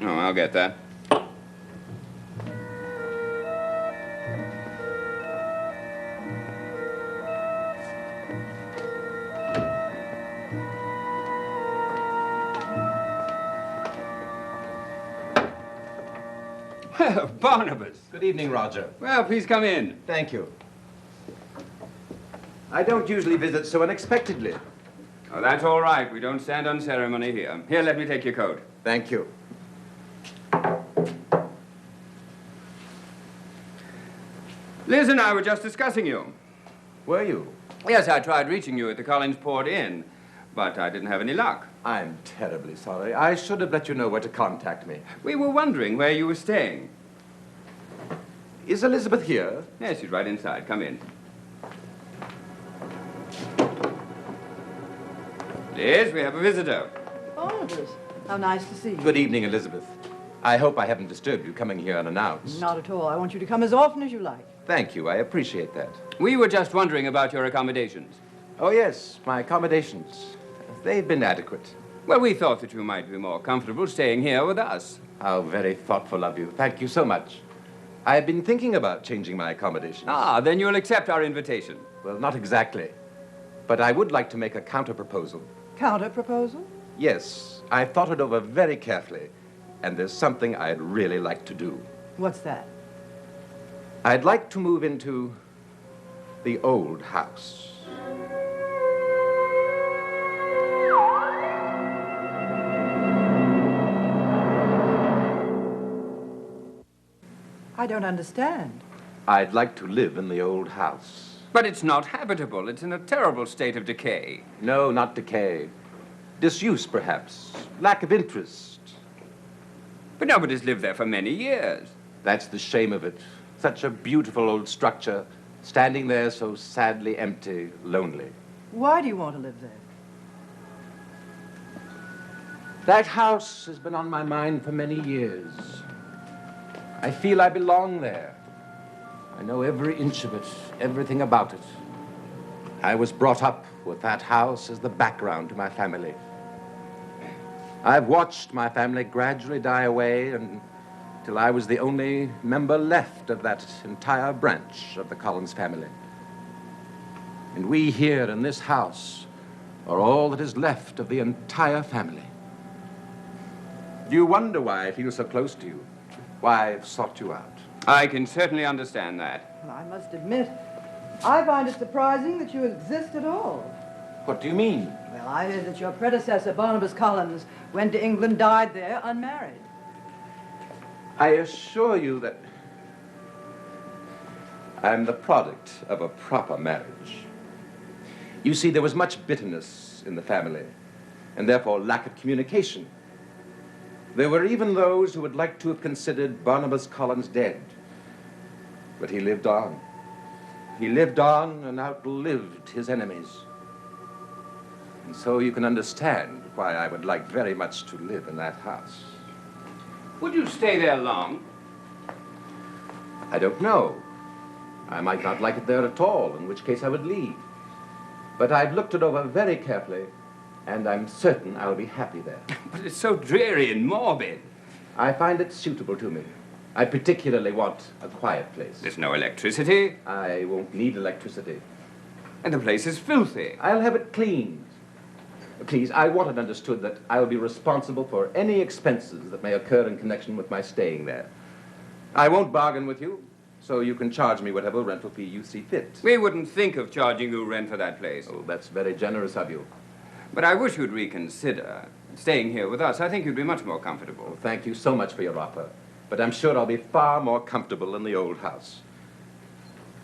Oh, I'll get that. Well, Barnabas. Good evening, Roger. Well, please come in. Thank you. I don't usually visit so unexpectedly. Oh, that's all right. We don't stand on ceremony here. Here, let me take your coat. Thank you. Liz and I were just discussing you. Were you? Yes, I tried reaching you at the Collinsport Inn, but I didn't have any luck. I'm terribly sorry. I should have let you know where to contact me. We were wondering where you were staying. Is Elizabeth here? Yes, she's right inside. Come in. Liz, we have a visitor. Barnabas, how nice to see you. Good evening, Elizabeth. I hope I haven't disturbed you coming here unannounced. Not at all. I want you to come as often as you like. Thank you. I appreciate that. We were just wondering about your accommodations. Oh, yes, my accommodations. They've been adequate. Well, we thought that you might be more comfortable staying here with us. How very thoughtful of you. Thank you so much. I've been thinking about changing my accommodations. Ah, then you'll accept our invitation. Well, not exactly. But I would like to make a counter-proposal. Counter-proposal? Yes, I've thought it over very carefully, and there's something I'd really like to do. What's that? I'd like to move into the old house. I don't understand. I'd like to live in the old house. But it's not habitable. It's in a terrible state of decay. No, not decay. Disuse, perhaps. Lack of interest. But nobody's lived there for many years. That's the shame of it. Such a beautiful old structure, standing there so sadly empty, lonely. Why do you want to live there? That house has been on my mind for many years. I feel I belong there. I know every inch of it, everything about it. I was brought up with that house as the background to my family. I've watched my family gradually die away until I was the only member left of that entire branch of the Collins family. And we here in this house are all that is left of the entire family. Do you wonder why I feel so close to you? Why I've sought you out? I can certainly understand that. Well, I must admit, I find it surprising that you exist at all. What do you mean? Well, I heard that your predecessor, Barnabas Collins, went to England, died there, unmarried. I assure you that I'm the product of a proper marriage. You see, there was much bitterness in the family, and therefore lack of communication. There were even those who would like to have considered Barnabas Collins dead. But he lived on. He lived on and outlived his enemies. And so you can understand why I would like very much to live in that house. Would you stay there long? I don't know. I might not like it there at all, in which case I would leave. But I've looked it over very carefully, and I'm certain I'll be happy there. But it's so dreary and morbid. I find it suitable to me. I particularly want a quiet place. There's no electricity, I won't need electricity. and the place is filthy. I'll have it cleaned. Please, I want it understood that I'll be responsible for any expenses that may occur in connection with my staying there. I won't bargain with you, so you can charge me whatever rental fee you see fit. We wouldn't think of charging you rent for that place. Oh, that's very generous of you. But I wish you'd reconsider staying here with us. I think you'd be much more comfortable. Well, thank you so much for your offer, but I'm sure I'll be far more comfortable in the old house.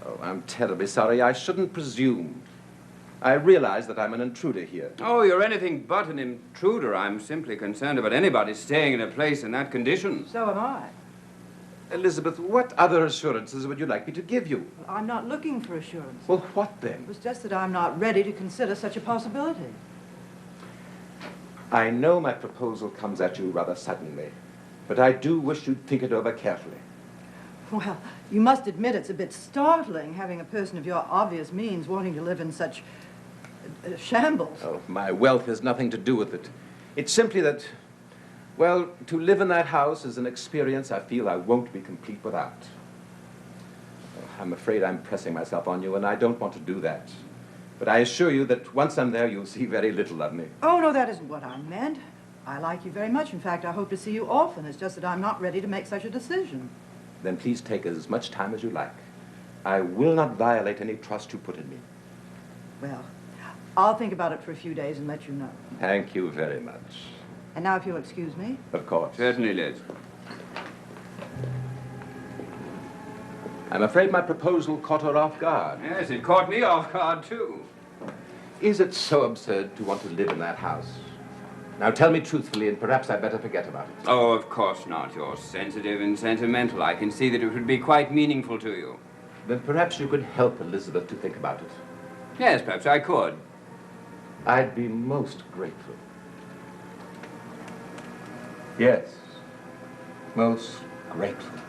Oh, I'm terribly sorry. I shouldn't presume. I realize that I'm an intruder here. Oh, you're anything but an intruder. I'm simply concerned about anybody staying in a place in that condition. So am I. Elizabeth, what other assurances would you like me to give you? Well, I'm not looking for assurance. Well, what then? It was just that I'm not ready to consider such a possibility. I know my proposal comes at you rather suddenly, but I do wish you'd think it over carefully. Well, you must admit it's a bit startling having a person of your obvious means wanting to live in such shambles. Oh, my wealth has nothing to do with it. It's simply that Well, to live in that house is an experience I feel I won't be complete without. I'm afraid I'm pressing myself on you, and I don't want to do that. But I assure you that once I'm there, you'll see very little of me. Oh, no, that isn't what I meant. I like you very much. In fact, I hope to see you often. It's just that I'm not ready to make such a decision. Then please take as much time as you like. I will not violate any trust you put in me. Well, I'll think about it for a few days and let you know. Thank you very much. And now, if you'll excuse me. Of course. Certainly, Liz. I'm afraid my proposal caught her off guard. Yes, it caught me off guard, too. Is it so absurd to want to live in that house? Now tell me truthfully, and perhaps I'd better forget about it. Oh, of course not. You're sensitive and sentimental. I can see that it would be quite meaningful to you. Then perhaps you could help Elizabeth to think about it. Yes, perhaps I could. I'd be most grateful. Yes, most grateful.